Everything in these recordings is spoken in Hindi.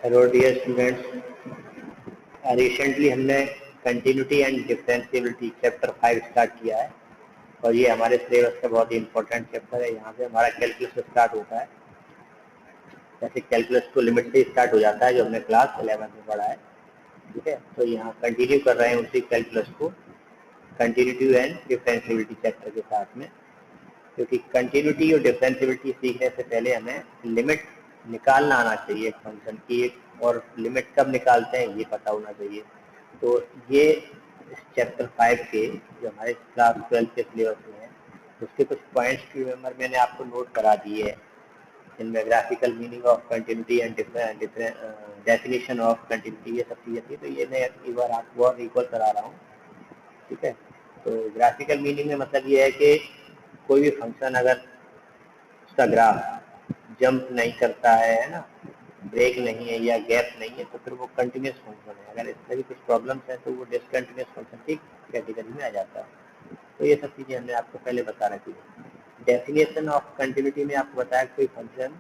हेलो डियर स्टूडेंट्स, रिसेंटली हमने continuity and differentiability chapter 5 start किया है और ये हमारे सिलेबस का बहुत ही इंपॉर्टेंट चैप्टर है। यहाँ से हमारा कैलकुलस स्टार्ट होता है। जैसे कैलकुलस तो लिमिट से स्टार्ट हो जाता है जो हमने क्लास 11 में पढ़ा है, ठीक है। तो यहाँ कंटिन्यू कर रहे हैं उसी कैलकुलस को कंटिन्यूटी एंड डिफरेंशिएबिलिटी चैप्टर के साथ में, क्योंकि कंटिन्यूटी और डिफरेंशिएबिलिटी सीखने से पहले हमें लिमिट निकालना आना चाहिए एक फंक्शन की, और लिमिट कब निकालते हैं ये पता होना चाहिए। तो ये इस चैप्टर 5 के जो हमारे क्लास 12 के सिलेबस में है उसके कुछ पॉइंट्स की रिमेंबर मैंने आपको नोट करा दिए है। इनमें graphical meaning of continuity and definition of continuity ये सब चीज़ें थी, तो ये मैं एक बार आपको और रिकॉल करा रहा हूँ, ठीक है। तो ग्राफिकल मीनिंग में मतलब ये है कि कोई भी फंक्शन अगर उसका ग्राफ जंप नहीं करता है ना, ब्रेक नहीं है या गैप नहीं है, तो फिर वो कंटिन्यूस फंक्शन है। अगर इस तरह की कुछ प्रॉब्लम्स है तो वो डिसकंटिन्यूस फंक्शन की कैटेगरी में आ जाता है। तो ये सब चीज़ें हमने आपको पहले बता रखी है। डेफिनेशन ऑफ कंटिन्यूटी में आपको बताया कोई फंक्शन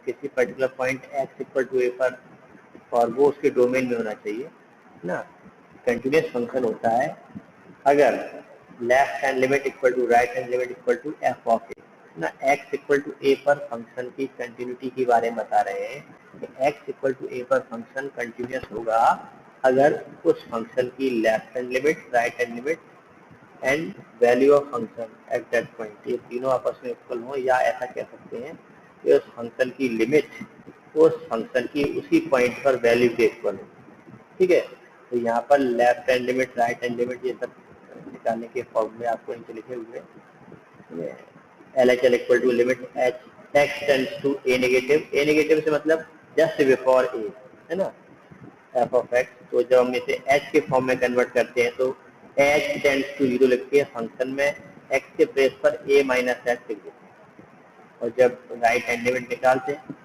किसी particular point x equal to a पर, और वो उसके डोमेन में होना चाहिए ना, कंटिन्यूस फंक्शन होता है अगर left hand limit equal to right hand limit equal to f of a ना, एक्स इक्वल टू ए पर फंक्शन की कंटिन्यूटी के बारे में बता रहे हैं कि एक्स इक्वल टू ए पर फंक्शन कंटिन्यूस होगा अगर उस फंक्शन की left hand limit, right hand limit and value of function at that point ये तीनों आपस में इक्वल हो, या ऐसा कह सकते हैं कि उस फंक्शन की लिमिट उस फंक्शन की उसी पॉइंट पर वैल्यू के इक्वल हो, ठीक है। तो यहाँ पर left hand limit, right hand limit ये सब निकालने के फॉर्मूले आपको नीचे लिखे हुए। L H L equal to limit h x tends to a negative, a negative से मतलब जस्ट बिफोर ए, है ना, एफ ऑफ एक्स। तो जब हम इसे एच के फॉर्म में कन्वर्ट करते हैं तो एच टेंड्स टू 0 लिख के फंक्शन में एक्स के प्लेस पर ए माइनस एक्स लिख देते हैं। और जब राइट हैंड लिमिट निकालते हैं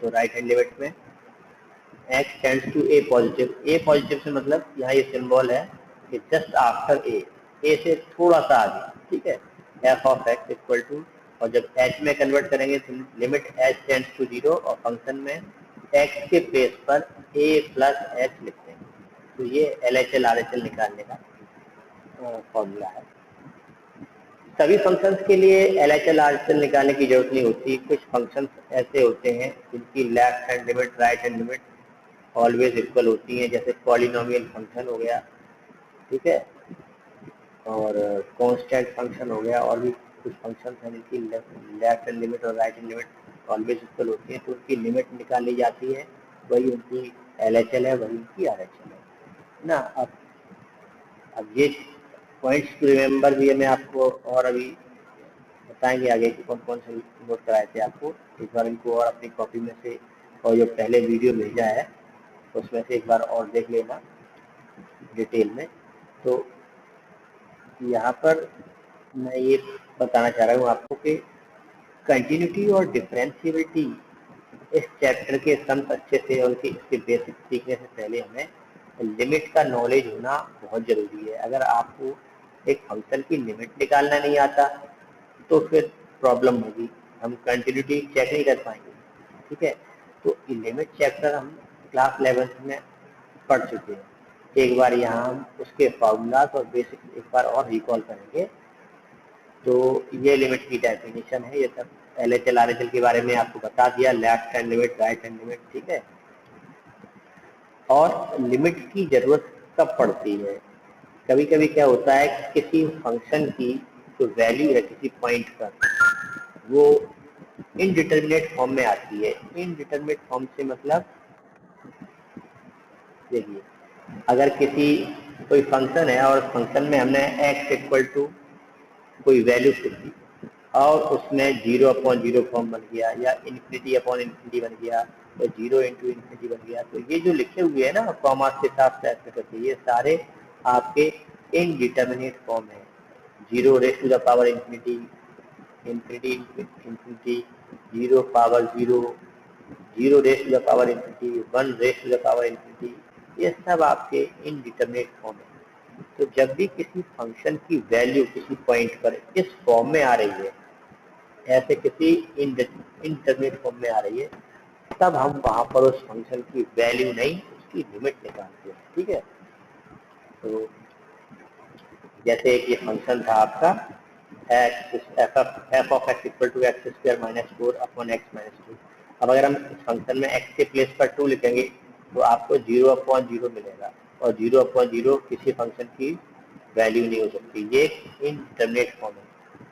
तो राइट हैंड लिमिट में x tends to a positive, a positive से मतलब यहाँ ये सिंबल है कि जस्ट आफ्टर ए से थोड़ा सा आगे, ठीक है। F of x equal to, और जब एच में कन्वर्ट करेंगे तो लिमिट एच टेंड्स टू 0 और फंक्शन में एक्स के प्लेस पर ए प्लस एच लिखते हैं। तो ये L H L R H L निकालने का फॉर्मूला है। सभी फंक्शंस के लिए L H L R H L निकालने की जरूरत नहीं होती। कुछ फंक्शंस ऐसे होते हैं जिनकी left hand limit, right hand limit always equal होती हैं, जैसे पॉलिनोमियल फंक्शन हो गया, ठीक है, और कांस्टेंट फंक्शन हो गया, और भी कुछ फंक्शन हैं जिनकी लेफ्ट हैंड लिमिट और right hand limit always equal होती है। तो उनकी लिमिट निकाली जाती है, वही उनकी एल एच एल है, वही उनकी आर एच एल है ना। अब ये पॉइंट्स टू रिमेम्बर भी मैं आपको और अभी बताएंगे आगे कि कौन कौन से नोट कराए थे आपको। एक बार इनको और अपनी कॉपी में से और जो पहले वीडियो भेजा है उसमें से एक बार और देख लेना डिटेल में। तो यहाँ पर मैं ये बताना चाह रहा हूँ आपको कि कंटिन्यूटी और डिफरेंशिएबिलिटी इस चैप्टर के सम्स अच्छे से और इसके बेसिक सीखने से पहले हमें लिमिट का नॉलेज होना बहुत जरूरी है। अगर आपको एक फंक्शन की लिमिट निकालना नहीं आता तो फिर प्रॉब्लम होगी, हम कंटिन्यूटी चेक नहीं कर पाएंगे, ठीक है। तो लिमिट चैप्टर हम क्लास 11 में पढ़ चुके हैं। एक बार यहाँ हम उसके फॉर्मूलाज और बेसिक एक बार और रिकॉल करेंगे। तो ये लिमिट की डेफिनेशन है, ये सब L H L R H L के बारे में आपको बता दिया, left hand limit, right hand limit, ठीक है। और लिमिट की जरूरत कब पड़ती है? कभी कभी क्या होता है कि किसी फंक्शन की जो वैल्यू है किसी पॉइंट पर वो इनडिटर्मिनेट फॉर्म में आती है। इनडिटर्मिनेट फॉर्म से मतलब देखिए, अगर किसी कोई फंक्शन है और फंक्शन में हमने x इक्वल टू कोई वैल्यू पुट दी और उसमें 0/0 फॉर्म बन गया या इन्फिनिटी बन गया या 0 इंटू इन्फिनिटी बन गया, तो ये जो लिखे हुए हैं ना कॉमा के साथ ऐसे करके, ये सारे आपके इनडिटर्मिनेट फॉर्म है। 0 raise to the power infinity, infinity infinity, 0 power 0, 0 raise to the power infinity, 1 raise to the power infinity, ये सब आपके इनडिटर्मिनेट फॉर्म है। तो जब भी किसी फंक्शन की वैल्यू किसी पॉइंट पर इस फॉर्म में आ रही है, ऐसे किसी इनडिटर्मिनेट फॉर्म में आ रही है, तब हम वहां पर उस फंक्शन की वैल्यू नहीं उसकी लिमिट निकालते हैं। ठीक है, तो जैसे एक ये फंक्शन था आपका f of x equal to x square minus 4 upon x minus 2। अब अगर हम इस फंक्शन में एक्स के प्लेस पर 2 लिखेंगे तो आपको 0/0 मिलेगा, और 0/0 किसी फंक्शन की वैल्यू नहीं हो सकती, ये इनडिटरमिनेट फॉर्म है।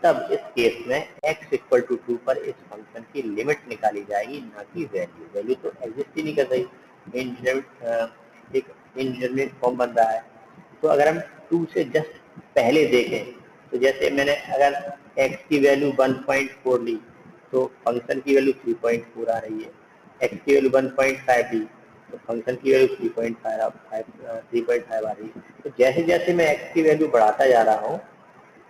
तब इस केस में x इक्वल टू 2 पर इस फंक्शन की लिमिट निकाली जाएगी, ना कि वैल्यू। वैल्यू तो एग्जिस्ट ही नहीं कर रही, एक इनडिटरमिनेट फॉर्म बन रहा है। तो अगर हम 2 से जस्ट पहले देखें तो जैसे मैंने अगर x की वैल्यू 1.4 ली तो फंक्शन की वैल्यू 3.4 आ रही है, x की वैल्यू 1.5 ली तो फंक्शन की वैल्यू 3.5 आ रही है। तो जैसे जैसे मैं x की वैल्यू बढ़ाता जा रहा हूँ,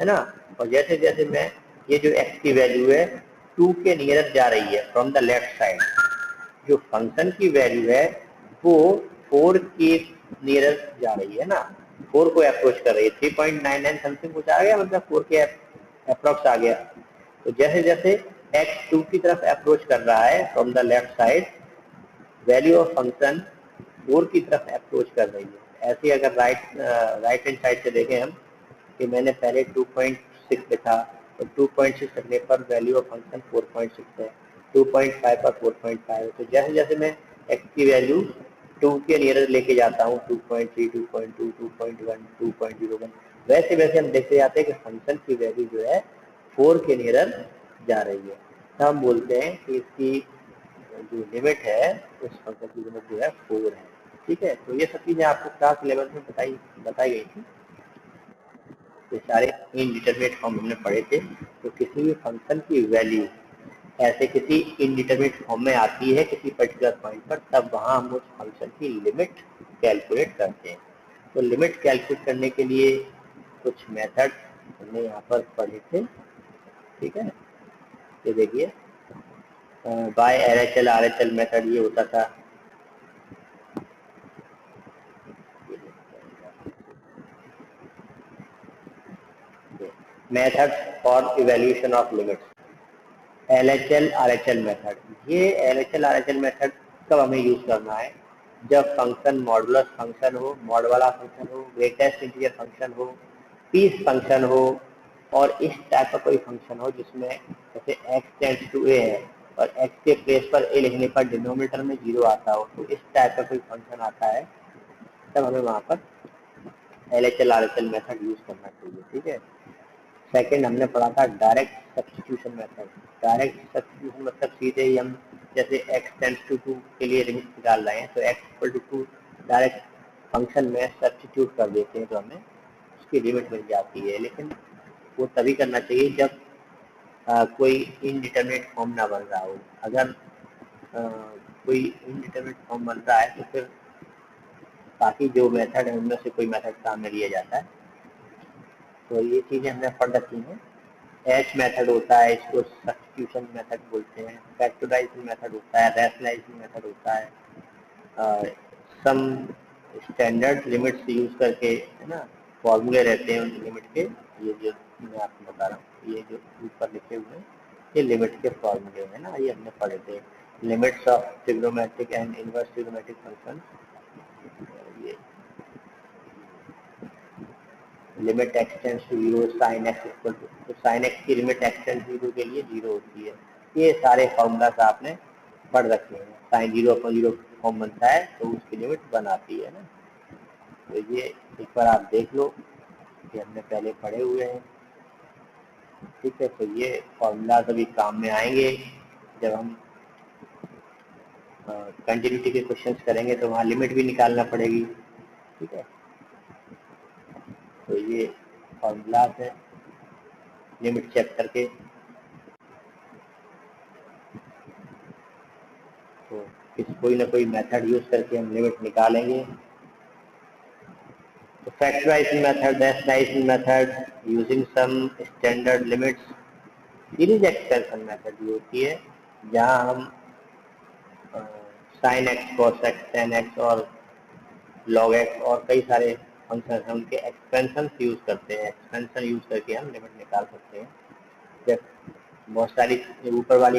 है ना, और जैसे जैसे मैं ये जो x की वैल्यू है 2 के नियरेस्ट जा रही है फ्रॉम द लेफ्ट साइड, जो फंक्शन की वैल्यू है वो 4 के नियरेस्ट जा रही है ना, 4 को अप्रोच कर रही है। 3.99 समथिंग कुछ आ गया, मतलब 4 के अप्रोक्स आ गया। तो जैसे जैसे x 2 की तरफ अप्रोच कर रहा है from the left side, value of function 4 की तरफ अप्रोच कर रही है। ऐसे अगर राइट हैंड साइड से देखें हम कि मैंने पहले 2.6 लिखा, तो 2.6 लिखने पर वैल्यू ऑफ फंक्शन 4.6 है, 2.5 पर 4.5 है। तो जैसे जैसे मैं x की वैल्यू 2 के नियर लेके जाता हूँ 2.3, 2.2, 2.1, 2.01, वैसे वैसे हम देखते जाते हैं कि फंक्शन की वैल्यू जो है 4 के नियर जा रही है। तो हम बोलते हैं कि इसकी जो लिमिट है उस फंक्शन की लिमिट जो है 4 है। ठीक है, तो ये सब चीजें आपको क्लास 11 में बताई गई थी। ये सारे इनडिटरमिनेट फॉर्म हमने पढ़े थे। तो किसी भी फंक्शन की वैल्यू ऐसे किसी इनडिटरमिनेट फॉर्म में आती है किसी पर्टिकुलर पॉइंट पर, तब वहां हम उस फंक्शन की लिमिट कैलकुलेट करते हैं। तो लिमिट कैलकुलेट करने के लिए कुछ मेथड हमने यहाँ पर पढ़े थे। ठीक है, ये देखिए बाय LHL RHL मेथड ये होता था। Method for evaluation of limits, LHL RHL method. ये LHL RHL मेथड कब हमें यूज करना है, जब फंक्शन मॉडुलस फंक्शन हो, मॉड वाला फंक्शन हो, ग्रेटेस्ट इंटीजर फंक्शन हो, पीस फंक्शन हो, और इस टाइप का कोई फंक्शन हो जिसमें जैसे x टेंड्स टू a है और x के प्लेस पर a लिखने पर डिनोमिनेटर में 0 आता हो, तो इस टाइप का कोई फंक्शन आता है तब हमें वहां पर LHL RHL मेथड यूज करना चाहिए। ठीक है, सेकंड हमने पढ़ा था direct substitution method. Direct substitution मतलब सीधे ही हम जैसे x टेंड्स टू 2 के लिए लिमिट निकाल रहे हैं तो x equal to 2 direct function में सब्स्टिट्यूट कर देते हैं तो हमें उसकी लिमिट मिल जाती है। लेकिन वो तभी करना चाहिए जब कोई इनडिटरमिनेट फॉर्म ना बन रहा हो। अगर कोई इनडिटरमिनेट फॉर्म बन रहा है तो फिर बाकी जो मेथड है उनमें से कोई मेथड काम में लिया जाता है। तो ये चीजें हमने पढ़ रखी हैं। एच मेथड होता है, इसको सब्स्टिट्यूशन मेथड बोलते हैं। फैक्टराइजेशन मेथड होता है, रैशनलाइजेशन मेथड होता है। सम स्टैंडर्ड लिमिट्स यूज करके, है ना, फॉर्मूले रहते हैं उन लिमिट के। ये जो मैं आपको बता रहा हूँ, ये जो ऊपर लिखे हुए हैं ये लिमिट के फॉर्मूले है ना, ये हमने पढ़े थे। Limits of trigonometric and inverse trigonometric function, ये limit x tends to 0 sine x equal to, तो साइन x की लिमिट x टेंड्स टू 0 के लिए 0 होती है। ये सारे फॉर्मूलाज आपने पढ़ रखे हैं। साइन 0/0 फॉर्म बनता है तो उसकी लिमिट 1 आती है ना। तो ये एक बार आप देख लो, ये हमने पहले पढ़े हुए हैं। ठीक है, तो ये फॉर्मूलाज अभी काम में आएंगे जब हम कंटिन्यूटी के क्वेश्चंस करेंगे तो वहाँ लिमिट भी निकालना पड़ेगी। ठीक है, तो ये फॉर्मूलाज है लिमिट चैप्टर के। तो कोई ना कोई मेथड यूज करके हम लिमिट निकालेंगे। तो factorisation method, rationalisation method, using some standard limits, series expansion method ये होती है जहां हम sine x, cos x, tan x और लॉग एक्स और कई सारे फंक्शन हैं उनके एक्सपेंशन यूज करते हैं। एक्सपेंशन यूज करके हम लिमिट निकाल सकते हैं। जब बहुत सारी ऊपर वाली